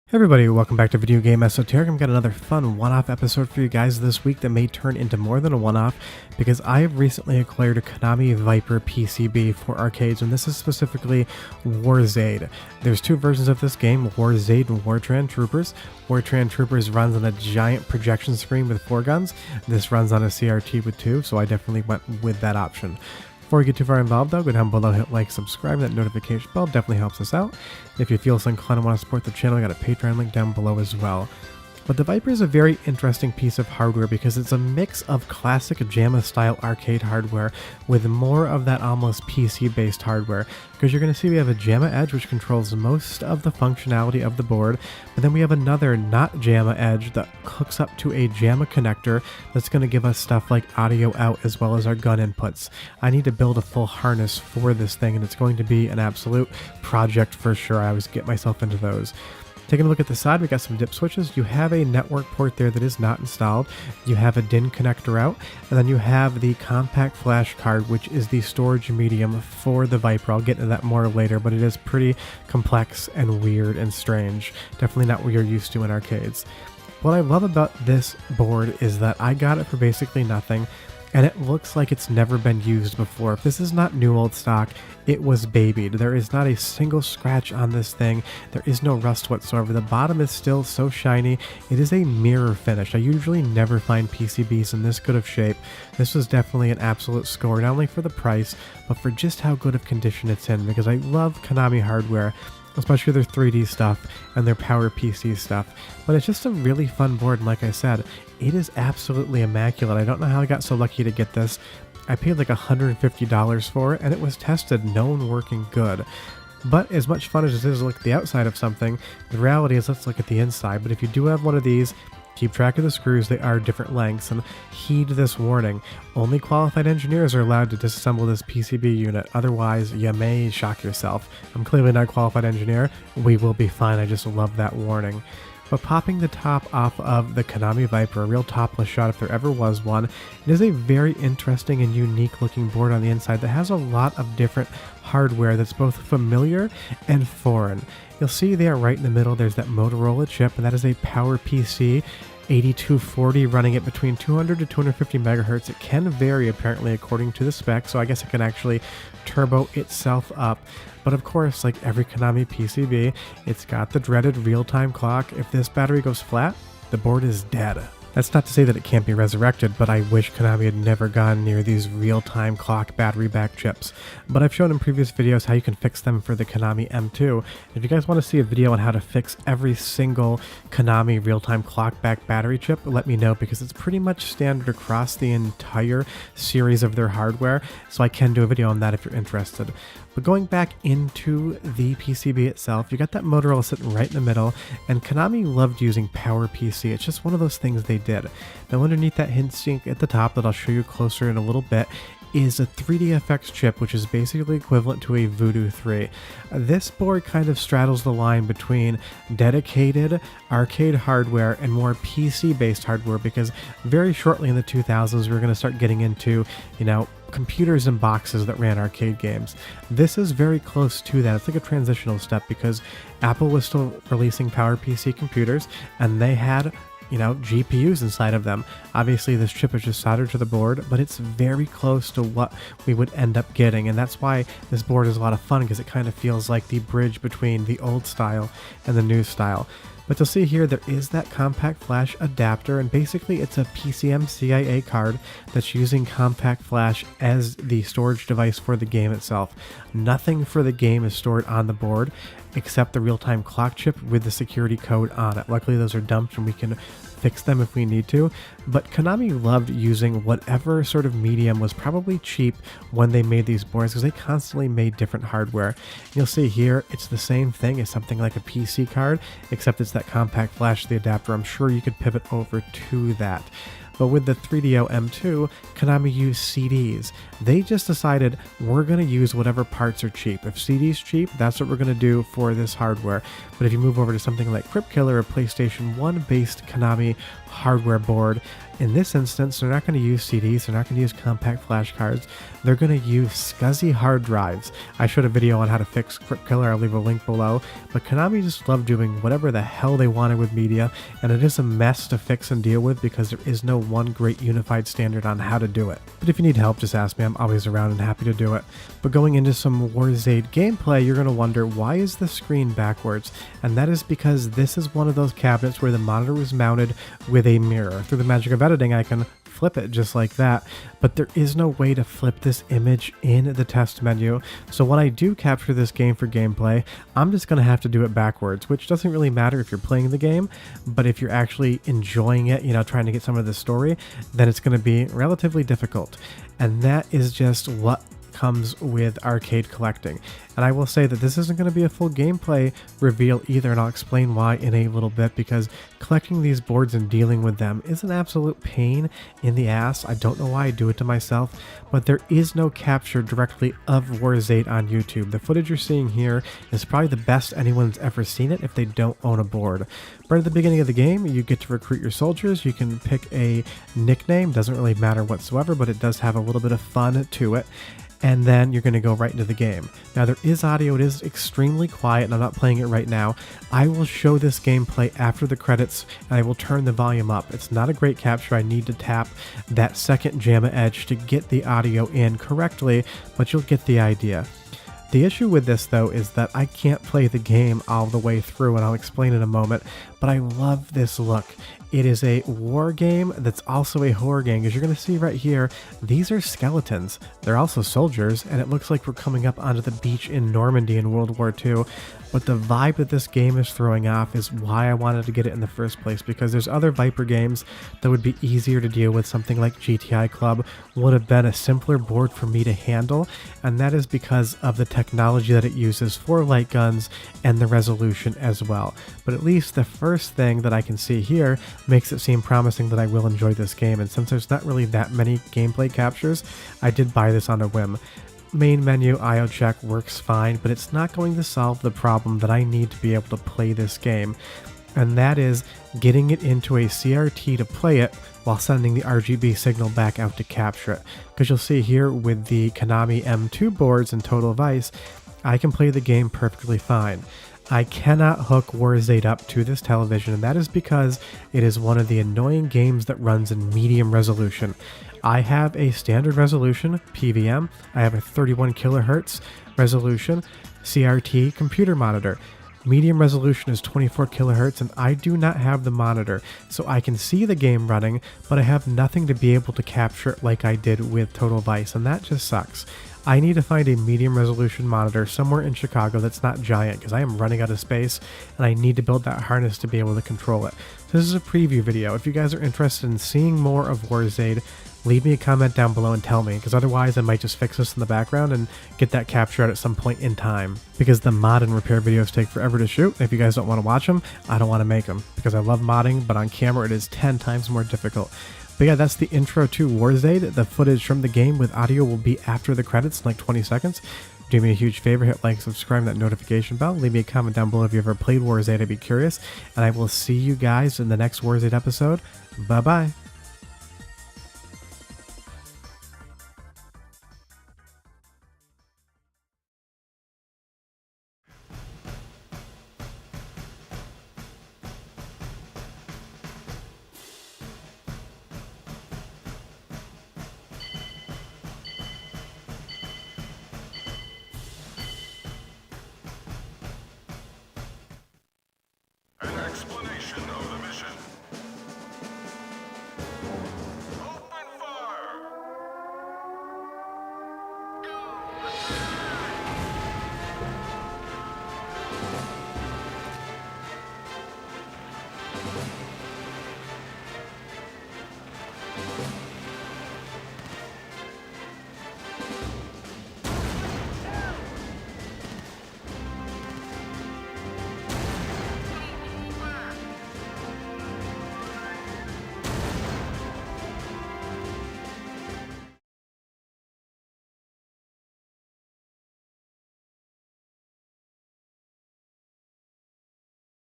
Hey everybody, welcome back to Video Game Esoteric. I've got another fun one-off episode for you guys this week that may turn into more than a one-off because I have recently acquired a Konami Viper PCB for arcades, and this is specifically Warzade. There's two versions of this game, Warzade and Wartran Troopers. Wartran Troopers runs on a giant projection screen with 4 guns. This runs on a CRT with 2, so I definitely went with that option. Before we get too far involved though, go down below, hit like, subscribe, that notification bell definitely helps us out. If you feel so inclined and want to support the channel, I got a Patreon link down below as well. But the Viper is a very interesting piece of hardware because it's a mix of classic JAMA style arcade hardware with more of that almost PC based hardware. Because you're going to see we have a JAMA Edge which controls most of the functionality of the board, but then we have another not JAMA Edge that hooks up to a JAMA connector that's going to give us stuff like audio out as well as our gun inputs. I need to build a full harness for this thing, and it's going to be an absolute project for sure. I always get myself into those. Taking a look at the side, we got some dip switches. You have a network port there that is not installed. You have a DIN connector out, and then you have the compact flash card, which is the storage medium for the Viper. I'll get into that more later, but it is pretty complex and weird and strange. Definitely not what you're used to in arcades. What I love about this board is that I got it for basically nothing, and it looks like it's never been used before. If this is not new old stock, it was babied. There is not a single scratch on this thing. There is no rust whatsoever. The bottom is still so shiny. It is a mirror finish. I usually never find PCBs in this good of shape. This was definitely an absolute score, not only for the price, but for just how good of condition it's in, because I love Konami hardware, especially their 3D stuff and their Power PC stuff. But it's just a really fun board, and like I said, it is absolutely immaculate. I don't know how I got so lucky to get this. I paid like $150 for it, and it was tested, known working good. But as much fun as it is to look at the outside of something, the reality is let's look at the inside. But if you do have one of these, keep track of the screws. They are different lengths, and heed this warning. Only qualified engineers are allowed to disassemble this PCB unit. Otherwise, you may shock yourself. I'm clearly not a qualified engineer. We will be fine. I just love that warning. But popping the top off of the Konami Viper, a real topless shot if there ever was one, it is a very interesting and unique looking board on the inside that has a lot of different hardware that's both familiar and foreign. You'll see there right in the middle there's that Motorola chip, and that is a Power PC 8240 running at between 200 to 250 megahertz. It can vary apparently according to the spec, so I guess it can actually turbo itself up. But of course, like every Konami PCB, it's got the dreaded real-time clock. If this battery goes flat, the board is dead. That's not to say that it can't be resurrected, but I wish Konami had never gone near these real-time clock battery back chips. But I've shown in previous videos how you can fix them for the Konami M2. If you guys want to see a video on how to fix every single Konami real-time clock back battery chip, let me know, because it's pretty much standard across the entire series of their hardware, so I can do a video on that if you're interested. But going back into the PCB itself, you got that Motorola sitting right in the middle, and Konami loved using Power PC. It's just one of those things they did. Now underneath that heatsink at the top that I'll show you closer in a little bit is a 3DFX chip, which is basically equivalent to a Voodoo 3. This board kind of straddles the line between dedicated arcade hardware and more PC-based hardware, because very shortly in the 2000s we're going to start getting into, computers and boxes that ran arcade games. This is very close to that. It's like a transitional step, because Apple was still releasing Power PC computers, and they had GPUs inside of them. Obviously this chip is just soldered to the board, but it's very close to what we would end up getting, and that's why this board is a lot of fun, because it kind of feels like the bridge between the old style and the new style. But you'll see here there is that compact flash adapter, and basically it's a PCMCIA card that's using compact flash as the storage device for the game itself. Nothing for the game is stored on the board except the real-time clock chip with the security code on it. Luckily those are dumped and we can fix them if we need to, but Konami loved using whatever sort of medium was probably cheap when they made these boards, because they constantly made different hardware. And you'll see here it's the same thing as something like a PC card, except it's that compact flash, the adapter. I'm sure you could pivot over to that. But with the 3DO M2, Konami used CDs. They just decided we're going to use whatever parts are cheap. If CD's cheap, that's what we're going to do for this hardware. But if you move over to something like Crypt Killer or PlayStation 1 based Konami hardware board, In this instance, they're not going to use CDs, they're not going to use compact flash cards, they're going to use SCSI hard drives. I showed a video on how to fix Crypt Killer, I'll leave a link below, but Konami just loved doing whatever the hell they wanted with media, and it is a mess to fix and deal with because there is no one great unified standard on how to do it. But if you need help, just ask me, I'm always around and happy to do it. But going into some Warzade gameplay, you're going to wonder, why is the screen backwards? And that is because this is one of those cabinets where the monitor was mounted with a mirror. Through the magic of editing, I can flip it just like that, but there is no way to flip this image in the test menu. So when I do capture this game for gameplay, I'm just going to have to do it backwards, which doesn't really matter if you're playing the game, but if you're actually enjoying it, you know, trying to get some of the story, then it's going to be relatively difficult. And that is just what comes with arcade collecting. And I will say that this isn't going to be a full gameplay reveal either, and I'll explain why in a little bit, because collecting these boards and dealing with them is an absolute pain in the ass. I don't know why I do it to myself, but there is no capture directly of Warzade on YouTube. The footage you're seeing here is probably the best anyone's ever seen it if they don't own a board. Right at the beginning of the game, you get to recruit your soldiers. You can pick a nickname, doesn't really matter whatsoever, but it does have a little bit of fun to it. And then you're going to go right into the game. Now there is audio, it is extremely quiet, and I'm not playing it right now. I will show this gameplay after the credits, and I will turn the volume up. It's not a great capture, I need to tap that second JAMA edge to get the audio in correctly, but you'll get the idea. The issue with this though is that I can't play the game all the way through, and I'll explain in a moment, but I love this look. It is a war game that's also a horror game. As you're going to see right here, these are skeletons. They're also soldiers, and it looks like we're coming up onto the beach in Normandy in World War II. But the vibe that this game is throwing off is why I wanted to get it in the first place, because there's other Viper games that would be easier to deal with. Something like GTI Club would have been a simpler board for me to handle, and that is because of the technology that it uses for light guns and the resolution as well. But at least the first thing that I can see here makes it seem promising that I will enjoy this game, and since there's not really that many gameplay captures, I did buy this on a whim. Main menu IO check works fine, but it's not going to solve the problem that I need to be able to play this game, and that is getting it into a CRT to play it while sending the RGB signal back out to capture it. Because you'll see here with the Konami M2 boards and Total Vice, I can play the game perfectly fine. I cannot hook Warzade up to this television, and that is because it is one of the annoying games that runs in medium resolution. I have a standard resolution, PVM, I have a 31 kilohertz resolution, CRT computer monitor. Medium resolution is 24 kilohertz, and I do not have the monitor, so I can see the game running, but I have nothing to be able to capture it like I did with Total Vice, and that just sucks. I need to find a medium resolution monitor somewhere in Chicago that's not giant, because I am running out of space and I need to build that harness to be able to control it. So this is a preview video. If you guys are interested in seeing more of Warzade, leave me a comment down below and tell me, because otherwise I might just fix this in the background and get that capture out at some point in time. Because the mod and repair videos take forever to shoot. If you guys don't want to watch them, I don't want to make them, because I love modding, but on camera it is 10 times more difficult. But yeah, that's the intro to Warzade. The footage from the game with audio will be after the credits in like 20 seconds. Do me a huge favor, hit like, subscribe, that notification bell. Leave me a comment down below if you ever played Warzade, I'd be curious. And I will see you guys in the next Warzade episode. Bye-bye. An explanation of the mission.